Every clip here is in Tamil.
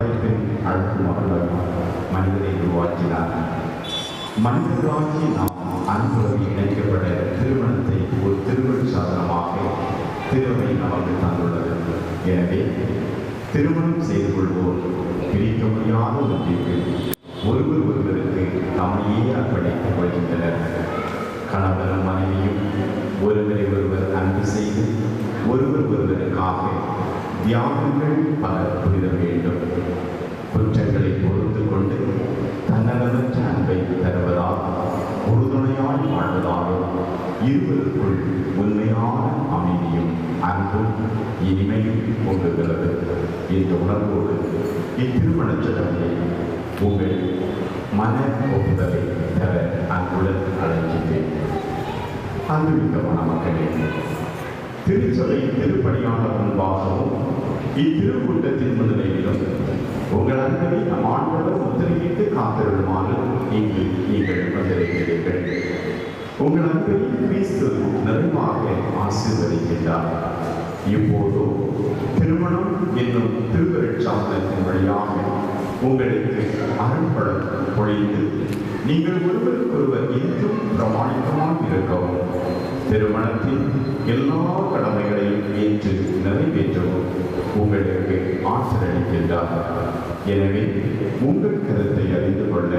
அழகு மகள் மனிதனை உருவாக்கினார். மனிதர்களாகி நாம் அன்புறவி இணைக்கப்பட திருமணத்தை ஒரு திருவள் சாதனமாக திருவை நமக்கு தந்துள்ளது. எனவே திருமணம் செய்து கொள்வோர் பிரிக்க முடியாத ஒன்றிற்கு ஒருவர் ஒருவருக்கு தம்மையே அர்ப்பணித்துக் கொள்கின்றனர். கணவனும் மனைவியும் ஒருவரை ஒருவர் அன்பு செய்து ஒருவர் ஒருவருக்காக தியாகங்கள் பல புரித வேண்டும். குற்றங்களை பொறுத்து கொண்டு தன்னலமற்ற அன்பை தருவதால் உறுதுணையாய் வாழ்வதாலும் இருவருக்குள் உண்மையான அமைதியும் அன்பும் இனிமையும் கொண்டுகிறது என்ற உணர்வோடு இத்திருமண சடங்கை உங்கள் மன ஒப்புதலை தர அன்புடன் அழைக்கின்றேன். அன்புமிக்க மணமக்களே, திருச்சபை திருப்பணியான முன்பாகவும் இத்திருக்கூட்டத்தின் முன்னிலையிலும் உங்கள் அன்பை நம் ஆண்டவர் முத்திரையிட்டு காத்திருமாறு இங்கு நீங்கள் வந்திருக்கிறீர்கள். உங்கள் அன்பை கிறிஸ்து நிறைவாக ஆசீர்வதிக்கின்றார். இப்போது திருமணம் என்னும் திருவருட்சாதனத்தின் வழியாக உங்களுக்கு அருள்படம் பொழிந்து நீங்கள் ஒருவருக்கொருவர் என்றும் பிரமாணிக்கமாக இருக்கவும் திருமணத்தின் எல்லா கடமைகளையும் ஏற்று நிறைவேற்றவும் உங்களுக்கு ஆசிரியளிக்கின்றார். எனவே உங்கள் கருத்தை அறிந்து கொள்ள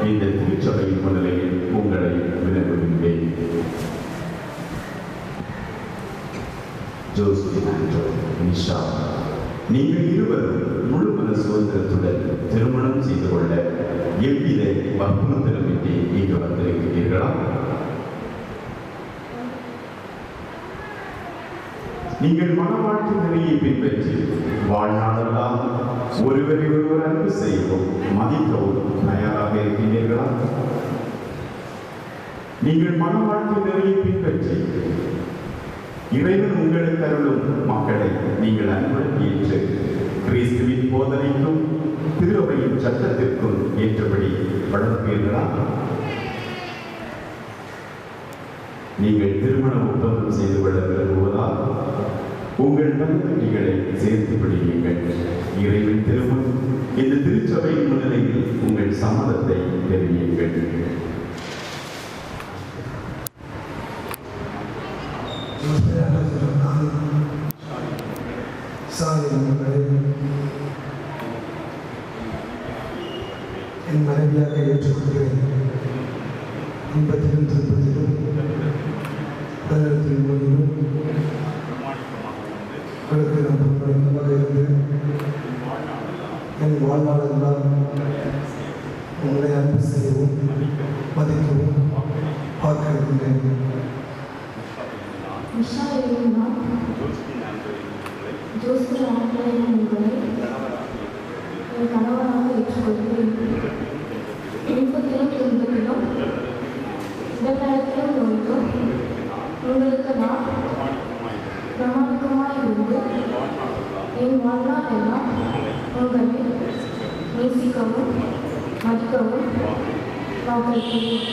இந்த திருச்சபையின் முன்னிலையில் உங்களை வினவுகின்றேன். ஜோஸ்பின் ஆண்டோ, நிஷா, நீங்கள் இருவரும் முழு மன சுதந்திரத்துடன் திருமணம் செய்து கொள்ள எவ்வித வற்புறுத்தலுமின்றி இங்கு வந்திருக்கிறீர்களா? நீங்கள் மன வாழ்க்கை நெறியை பின்பற்றி வாழ்நாளெல்லாம் ஒருவரை ஒருவர் அன்பு செய்யவும் மதிக்கவும் தயாராக இருக்கின்றீர்களா? நீங்கள் மன வாழ்க்கை நெறியை பின்பற்றி இறைவன் உங்களுக்கு அருளும் மக்களை நீங்கள் அன்புடன் ஏற்று கிறிஸ்துவின் போதனைக்கும் திருவையின் சட்டத்திற்கும் ஏற்றபடி வளர்ப்பீர்களா? நீங்கள் திருமண ஒப்பந்தம் செய்து கொள்ள விரும்புவதால் உங்கள் மனக்கட்டிகளை சேர்த்து பிடியுங்கள். இறைவன் திருமணம் இந்த திருச்சபையின் முன்னிலையில் உங்கள் சம்மதத்தை தெரிவியுங்கள். என் மனைவியாக ஏற்றுக்கொள்கிறேன். இன்பத்திலும் துன்பத்திலும் உடலத்தின் மொழியிலும் உங்களுக்கு நான் பிரமாணமாக இருந்து என் வாழ்நாளெல்லாம் உங்களை அன்பு செய்யவும் மதிக்கவும் பார்க்கின்றேன். கணவராக ஏற்றுக்கொள்கிறேன். இன்பத்திலும் துன்பத்திலும் இடநலத்திலும் நோய்க்கும் உங்களுக்கு நான் பிரமாணிக்கமாய் இருந்து என் வாழ்நாள் எல்லாம் உங்களை நேசிக்கவும் மதிக்கவும் வாக்களிக்கிறேன்.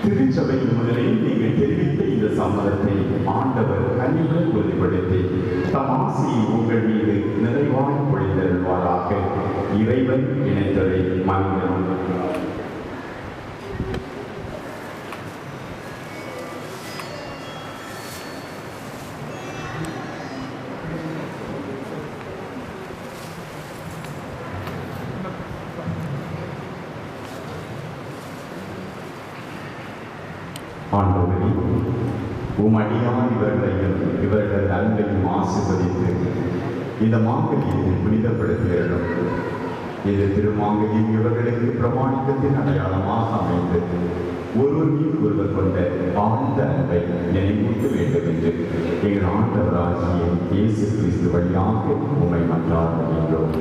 திருச்சபையின் முதலில் நீங்கள் தெரிவித்த இந்த சம்மதத்தை ஆண்டவர் கனிவுடன் உறுதிப்படுத்தி தம் ஆசியை உங்கள் மீது நிறைவாக பொழிந்தருள்வாராக. இறைவன் இணைத்ததை மனிதனும் ஆண்டவரே, உமடியான் இவர்களையும் இவர்கள் அன்பையும் ஆசீர்வதித்து இந்த மாங்கல்யத்தை புனிதப்படுத்துகிறோம். இது திருமாங்கல்யம் இவர்களுக்கு பிரமாணிக்கத்தின் அடையாளமாக அமைந்து ஒருவர் மீது ஒருவர் கொண்ட ஆழ்ந்த அன்பை நினைவூட்ட வேண்டும் என்று எங்கள் ஆண்டவராகிய இயேசு கிறிஸ்து வழியாக உம்மை மன்றாடுகின்றோம்.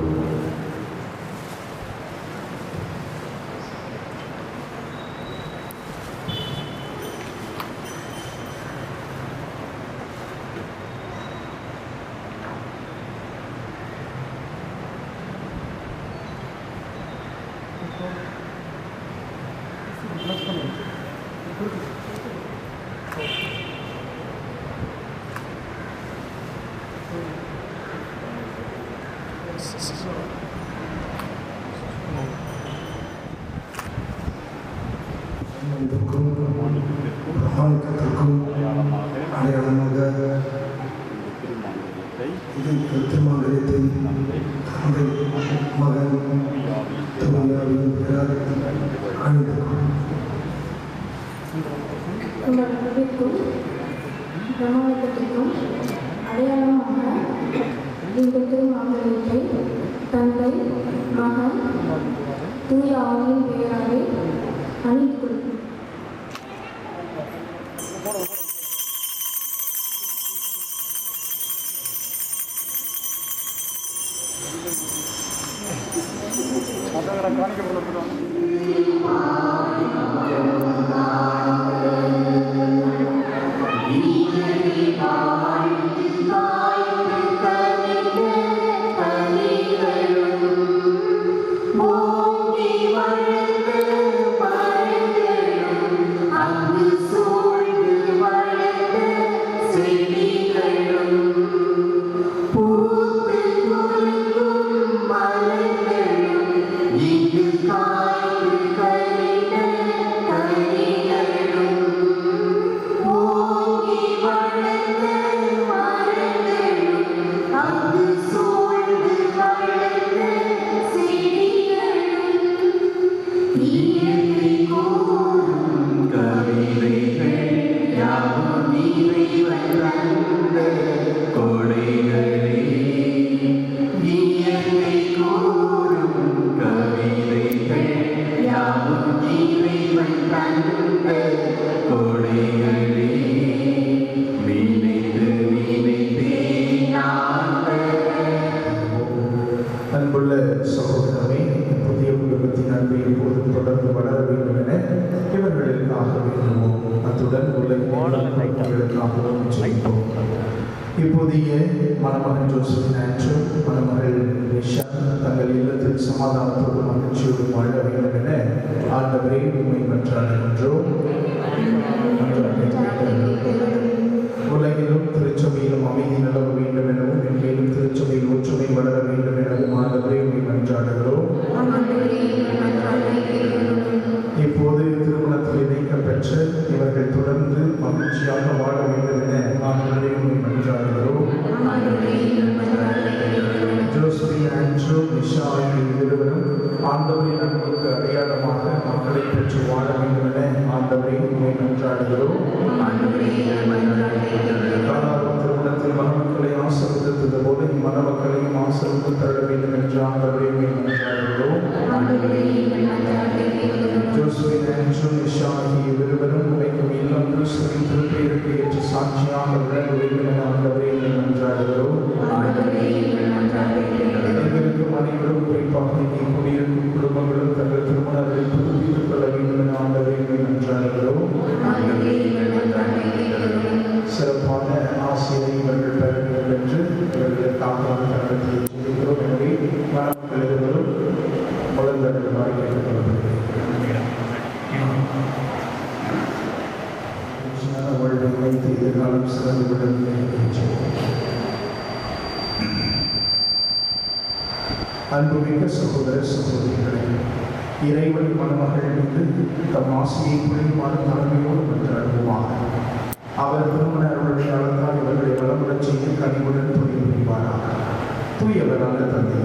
இதற்கும் பிரமாணிக்கத்திற்கும் அடையாளமாக இது திருமங்கலத்தை தந்தை மகன் தூயாவின் பெயரால் அணிந்திருக்கும். உங்கள் அன்பிற்கும் பிரமாணிக்கத்திற்கும் அடையாளமாக இந்த திருமங்கலத்தை தந்தை மகன் தூய ஆவியின் பெயராலே அணிந்து கொடுக்கும். அன்புள்ள சகோதரமே, புதிய குடும்பத்தின் அன்பை எப்போதும் தொடர்ந்து வளர வேண்டும் என இவர்களுக்காக வேண்டுவோம். அத்துடன் உலகிற்காகவும் செய்வோம். இப்போதைய மணமகன் ஜோசப் ஆண்ட்ரூ, மணமகள் நிஷா தங்கள் இல்லத்தில் சமாதானத்தோடு மகிழ்ச்சியோடு வாழ வேண்டும் என ஆண்டவரே உண்மை மன்றாடுகின்றோம். உலகிலும் திருச்சபையிலும் அமைதி நிலவ வேண்டும் எனவும் எங்கேயும் திருச்சபையில் ஒற்றுமை வளர வேண்டும் எனவும் ஆண்டவரே உண்மை மன்றாடுகிறோம். இப்போது திருமணத்தில் இணைக்கப்பெற்ற இவர்கள் தொடர்ந்து மகிழ்ச்சியாக வாழ வேண்டும் என ஆண்டவரே உண்மை மன்றாடுகிறோம். ஜோஸ்பி ஆண்ட்ரூ நிஷா ஆகிய இருவரும் ஆண்டவரின் அன்புக்கு அடையாளமாக மக்களை பெற்று வாழ வேண்டும் என ஆண்டவரே உண்மை மன்றாடுகிறோம். திருமணத்தில் மணமக்களை ஆசீர்வதித்தது போல இம்மணமக்களையும் ஆசீர்வதித்து தர வேண்டும் என்று ஆண்டவரே உண்மை மன்றாடுகிறோம். ஜோஸ்பி ஆண்ட்ரூ நிஷா ஆகிய இருவரும் உழைக்கும் இல்லம் கிறிஸ்துவின் திருப்பெயருக்கு ஏற்ற சாட்சியாக விளங்க வேண்டும் என ஆண்டவரே உண்மை மன்றாடுகிறோம். எங்களுக்கும் அனைவரும் குறிப்பாக இங்கே குடியிருக்கும் குடும்பங்களும் தங்கள் திருமணங்களை புதுப்பித்துக் கொள்ள வேண்டும் என ஆண்டவரே உண்மை மன்றாடுகிறோம். சிறப்பான ஆசிரியை இவர்கள் பெற வேண்டும் என்று இவர்களுக்காக தருணத்தில் சொல்கிறோம். எனவே மணமக்கள் இருவரும் முதல்வர்களாக கேட்டுக்கொள்ளப்படுகிறேன். வாழ்வை வைத்து எதிர்காலம் சிறந்து விட அன்புமிக்க சகோதர சகோதரிகளே, இறைவன் மணமகள் மீது தம் ஆசையை புரியுமான தலைமையோடு மன்றாடுவார். அவர் திருமண அருளுடைய அளந்தால் இவர்களை வளமுடச் செய்து கனிவுடன் துணை புரிவாராக. தூயவரான தந்தை,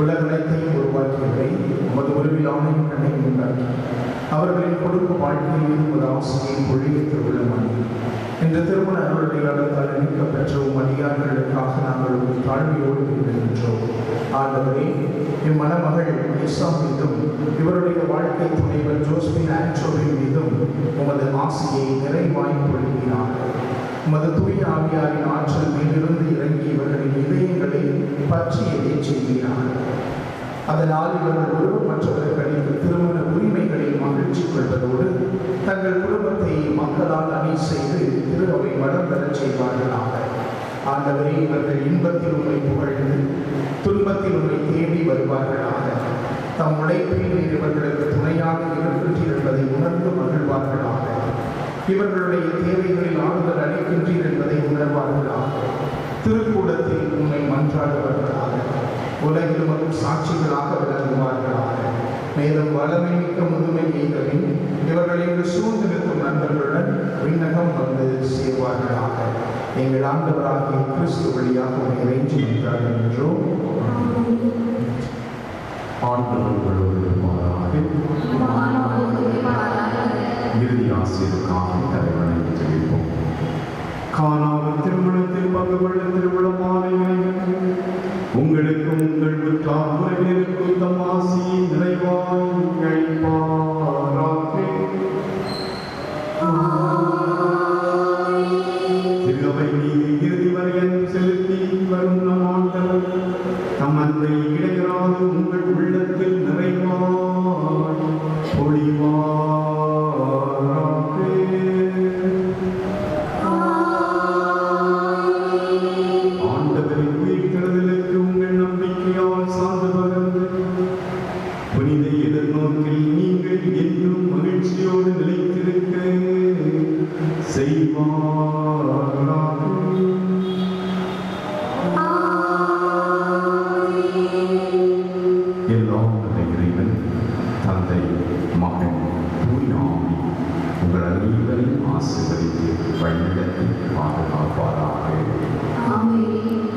உலகத்தையும் உருவாக்கியவரை உமது உருவில் ஆணையும் கண்ணையும் உண்டாக்கி அவர்களின் கொடுக்கும் வாழ்க்கையில் உமது ஆசையை பொழிய திருவிழமானி இந்த திருமண அருளுடைய அளந்தால் இணைக்க பெற்ற அடியார்களுக்காக நாங்கள் ஒரு தாழ்மையோடு வேண்டுகின்றோம். ஆண்டவரே, இம்மணமகள் நிஷா மீதும் இவருடைய வாழ்க்கை துணைவர் ஜோஸ்பி ஆண்ட்ரூவின் மீதும் உமது ஆசையை நிறைவாய் பொழிகிறார்கள். உமது தூய ஆவியாரின் ஆற்றல் மேலிருந்து இறங்கி இவர்களின் இதயங்களை பற்றியதை செய்கிறார்கள். அதனால் இவர்கள் ஒருவர் மற்றவர்களின் திருமண உரிமைகளில் மகிழ்ச்சி கொள்வதோடு தங்கள் குடும்பத்தை மக்களால் அணி செய்து திரு அவை வளம் பெறச் செய்வார்களாக. ஆண்டவரே, இவர்கள் இன்பத்தில் உண்மை புகழ்ந்து துன்பத்தில் உண்மை தேடி வருவார்களாக. தம் உழைப்பில் இவர்களுக்கு துணையாக இருக்கின்றீர் என்பதை உணர்ந்து மகிழ்வார்களாக. இவர்களுடைய தேவைகளில் ஆறுதல் அளிக்கின்றீர் என்பதை உணர்வார்களாக. திருக்கூடத்தில் உண்மை மன்றாடுவார்களாக. உலகில் வரும் சாட்சிகளாக விளங்குவார்களாக. மேலும் வளமை மிக்க முதுமை எய்தலின் இவர்களை சூழ்ந்திருக்கும் நண்பர்களுடன் விண்ணகம் வந்து சேர்வார்களாக. எங்கள் ஆண்டவராகிய கிறிஸ்து வழியாக இறைஞ்சி நின்றார்கள் என்றோம். இறுதி ஆசிரியருக்காக தலைவனை தெரிவிப்போம். காணாமல் திருமணத்தில் பங்கு கொள்ள திருமணமான உங்களுக்கும் உங்கள் உற்றார் உறவினருக்கும் தம் ஆசியை நிறைவாய் திருவை நீர் இறுதி வரையன் செலுத்தி வரும் நம் ஆண்டவர் தம் அன்பை இடையராது உங்கள் உள்ளத்தில் நிறைவாய் பொழிவார். ஆமென்.